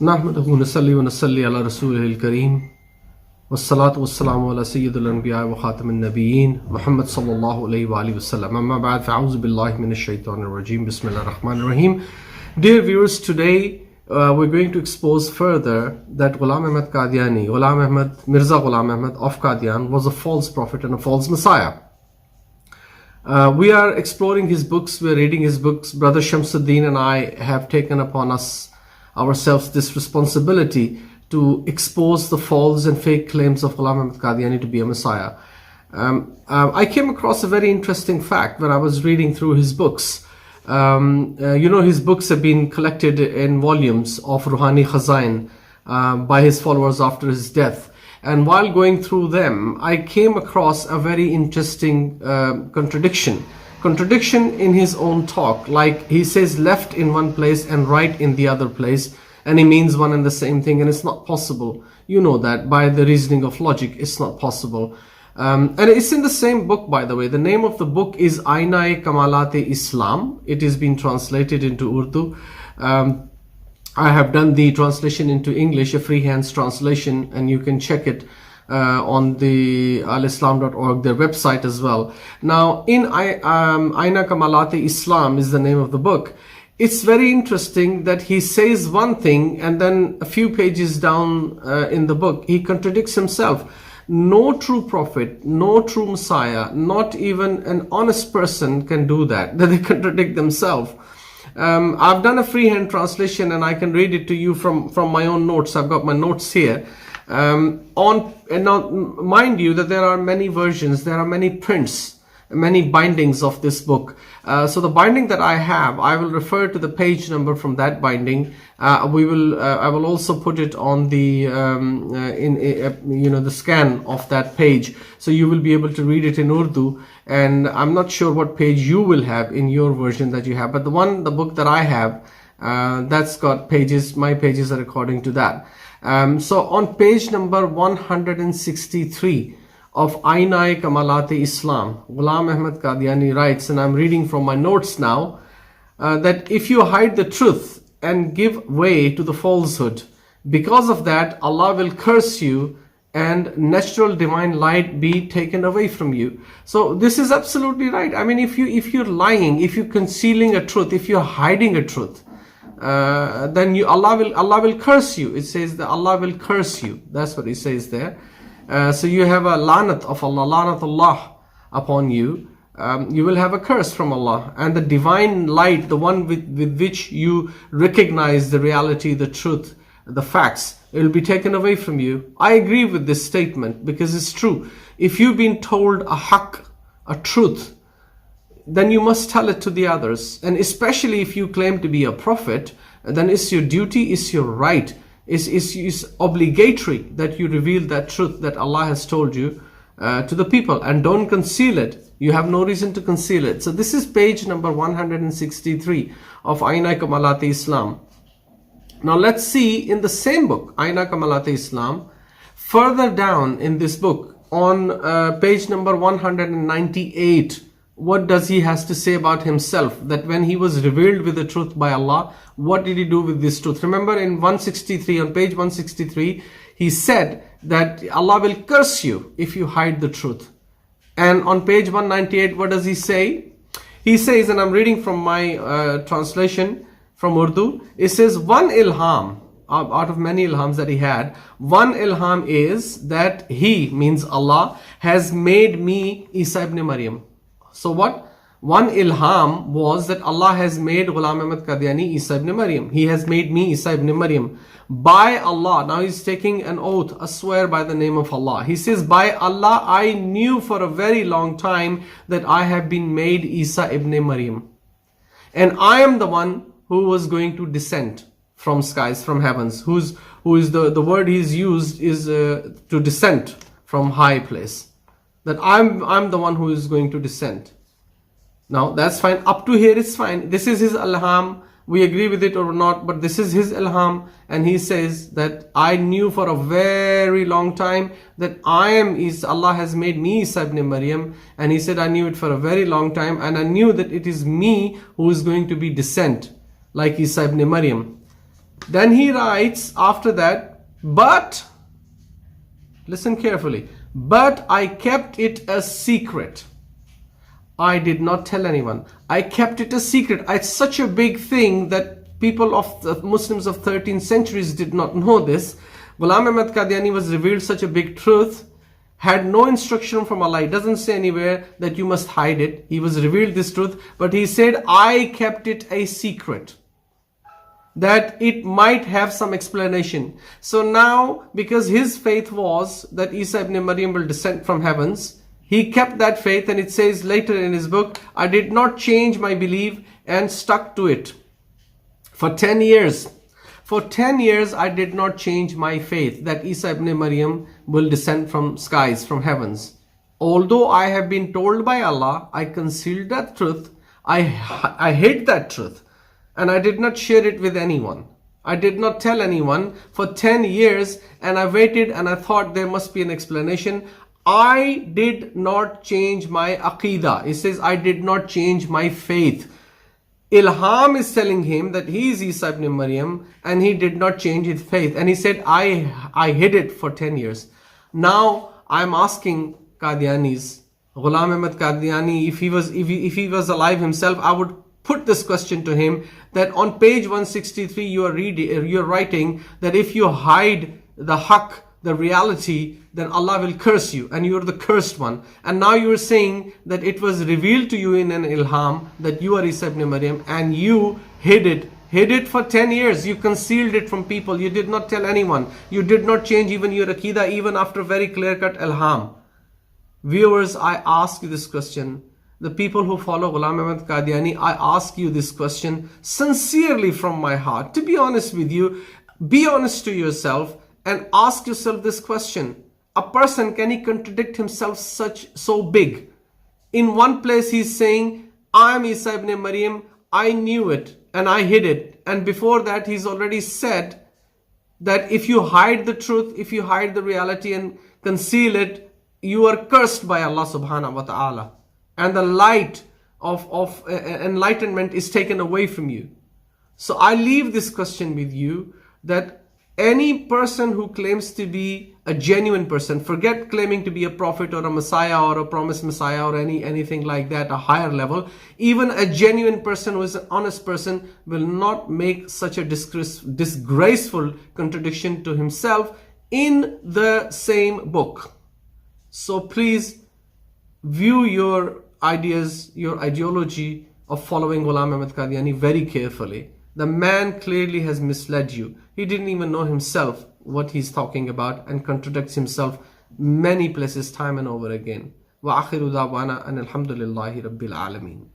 नहमदुहु नसल्ली व नसल्ली अला रसूलिहिल करीम वस्सलातु वस्सलामु अला सय्यिदिल अंबिया व खातिमिन नबिय्यीन मुहम्मद सल्लल्लाहु अलैहि व आलिहि वसल्लम अम्मा बअद फअऊज़ु बिल्लाहि मिनश शैतानिर रजीम बिस्मिल्लाहिर रहमानिर रहीम. Dear viewers, today we're going to expose further that Ghulam Ahmed Qadyani, Mirza Ghulam Ahmed of Qadian, was a false prophet and a false messiah. We are exploring his books, we are reading his books. Brother Shamsuddin and I have taken upon ourselves this responsibility to expose the false and fake claims of Ghulam Ahmed Qadyani to be a messiah. I came across a very interesting fact when I was reading through his books. His books have been collected in volumes of Ruhani Khazain by his followers after his death. And while going through them, I came across a very interesting contradiction in his own talk. Like he says left in one place and right in the other place, and he means one and the same thing, and it's not possible. You know that by the reasoning of logic, it's not possible. And it's in the same book, by the way. The name of the book is Aina-e-Kamalat-e Islam. It is being translated into Urdu. I have done the translation into English, a freehand translation, and you can check it on the alislam.org, their website as well. Now, in Aina-Kamalat-e Islam is the name of the book. It's very interesting that he says one thing and then a few pages down in the book, he contradicts himself. No true prophet, no true messiah, not even an honest person can do that they contradict themselves. I've done a freehand translation and I can read it to you from my own notes. I've got my notes here. And now, mind you that there are many versions, there are many prints, many bindings of this book. So the binding that I have, I will refer to the page number from that binding. I will also put it on the the scan of that page, so you will be able to read it in Urdu. And I'm not sure what page you will have in your version that you have, but the book that I have, that's got pages. My pages are according to that. So on page number 163 of Aina-e-Kamalat-e Islam, Ghulam Ahmed Qadyani writes, and I'm reading from my notes now, that if you hide the truth and give way to the falsehood, because of that Allah will curse you and natural divine light be taken away from you. So this is absolutely right. I mean, if you're lying, if you're concealing a truth, if you're hiding a truth, then Allah will curse you. It says that Allah will curse you. That's what it says there. So you have a lanat of Allah, lanatullah upon you. You will have a curse from Allah, and the divine light, the one with which you recognize the reality, the truth, the facts, it will be taken away from you. I agree with this statement because it's true. If you've been told a haqq, a truth, then you must tell it to the others. And especially if you claim to be a prophet, then it's your duty, it's your right, it's obligatory that you reveal that truth that Allah has told you to the people, and don't conceal it. You have no reason to conceal it. So this is page number 163 of Aina-e-Kamalat-e Islam. Now let's see in the same book, Aina-e-Kamalat-e Islam, further down in this book on page number 198, what does he has to say about himself, that when he was revealed with the truth by Allah, what did he do with this truth? Remember in 163, on page 163, he said that Allah will curse you if you hide the truth. And on page 198, what does he say? He says, and I'm reading from my translation from Urdu, it says, one ilham, out of many ilhams that he had, one ilham is that he, means Allah, has made me Isa ibn Maryam. So what? One ilham was that Allah has made Ghulam Ahmed Qadyani Isa ibn Maryam. He has made me Isa ibn Maryam. By Allah. Now he's taking an oath, a swear by the name of Allah. He says, by Allah, I knew for a very long time that I have been made Isa ibn Maryam. And I am the one who was going to descend from skies, from heavens. Who is the word he's used is to descend from high place. That I'm the one who is going to descend. Now that's fine. Up to here it's fine. This is his ilham. We agree with it or not, but this is his ilham. And he says that I knew for a very long time that Allah has made me Isa ibn Maryam. And he said I knew it for a very long time, and I knew that it is me who is going to be descent like Isa ibn Maryam. Then he writes after that, but, listen carefully, but I kept it a secret. I did not tell anyone. I kept it a secret. It's such a big thing that people of the Muslims of 13 centuries did not know this. Ghulam Ahmed Qadyani was revealed such a big truth, had no instruction from Allah. It doesn't say anywhere that you must hide it. He was revealed this truth, but he said, I kept it a secret, that it might have some explanation. So now, because his faith was that Isa ibn Maryam will descend from heavens, he kept that faith, and it says later in his book, I did not change my belief and stuck to it for 10 years. For 10 years, I did not change my faith that Isa ibn Maryam will descend from skies, from heavens. Although I have been told by Allah, I concealed that truth. I hid that truth, and I did not share it with anyone. I did not tell anyone for 10 years, and I waited and I thought there must be an explanation. I did not change my aqidah. He says, I did not change my faith. Ilham is telling him that he is Isa ibn Maryam, and he did not change his faith. And he said, I hid it for 10 years. Now I'm asking Qadianis, Ghulam Ahmed Qadyani, if he was alive himself, I would put this question to him, that on page 163 you're writing that if you hide the haqq, the reality, then Allah will curse you, and you're the cursed one. And now you're saying that it was revealed to you in an ilham that you are Isa ibn Maryam, and you hid it for 10 years. You concealed it from people. You did not tell anyone. You did not change even your aqidah, even after very clear-cut ilham. Viewers, I ask you this question. The people who follow Ghulam Ahmed Qadyani, I ask you this question sincerely from my heart. To be honest with you, be honest to yourself and ask yourself this question. A person, can he contradict himself so big? In one place he's saying, I am Isa ibn Maryam, I knew it and I hid it. And before that he's already said that if you hide the truth, if you hide the reality and conceal it, you are cursed by Allah subhanahu wa ta'ala. And the light of enlightenment is taken away from you. So I leave this question with you, that any person who claims to be a genuine person, forget claiming to be a prophet or a messiah or a promised messiah or anything like that, a higher level, even a genuine person who is an honest person will not make such a disgraceful contradiction to himself in the same book. So please view your ideas, your ideology of following Ghulam Ahmed Qadyani very carefully. The man clearly has misled you. He didn't even know himself what he's talking about and contradicts himself many places time and over again. Wa akhiru da'wana an alhamdulillahi rabbil alameen.